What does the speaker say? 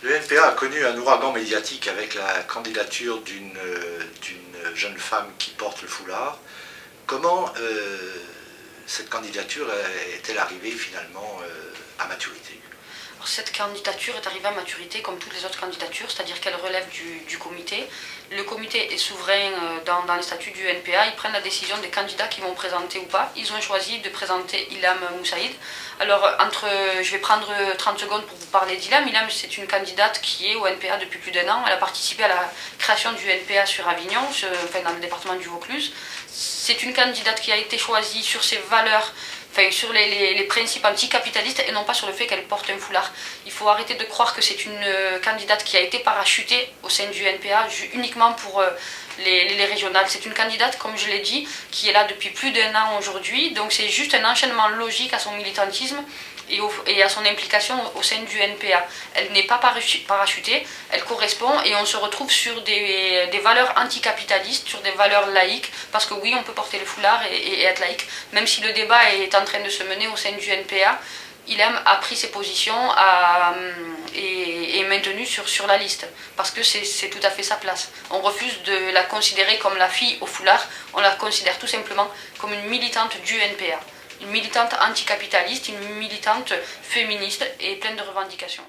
Le NPA a connu un ouragan médiatique avec la candidature d'une jeune femme qui porte le foulard. Comment cette candidature est-elle arrivée finalement à maturité? Cette candidature est arrivée à maturité comme toutes les autres candidatures, c'est-à-dire qu'elle relève du comité. Le comité est souverain dans les statuts du NPA, ils prennent la décision des candidats qui vont présenter ou pas. Ils ont choisi de présenter Ilham Moussaïd. Alors, je vais prendre 30 secondes pour vous parler d'Ilham. Ilham, c'est une candidate qui est au NPA depuis plus d'1 an. Elle a participé à la création du NPA sur Avignon, dans le département du Vaucluse. C'est une candidate qui a été choisie sur ses valeurs, sur les principes anticapitalistes et non pas sur le fait qu'elle porte un foulard. Il faut arrêter de croire que c'est une candidate qui a été parachutée au sein du NPA uniquement pour les régionales. C'est une candidate, comme je l'ai dit, qui est là depuis plus d'1 an aujourd'hui, donc c'est juste un enchaînement logique à son militantisme et à son implication au sein du NPA. Elle n'est pas parachutée, elle correspond et on se retrouve sur des valeurs anticapitalistes, sur des valeurs laïques, parce que oui, on peut porter le foulard et être laïque, même si le débat est en train de se mener au sein du NPA. Ilham a pris ses positions et est maintenu sur la liste, parce que c'est tout à fait sa place. On refuse de la considérer comme la fille au foulard, on la considère tout simplement comme une militante du NPA. Une militante anticapitaliste, une militante féministe et pleine de revendications.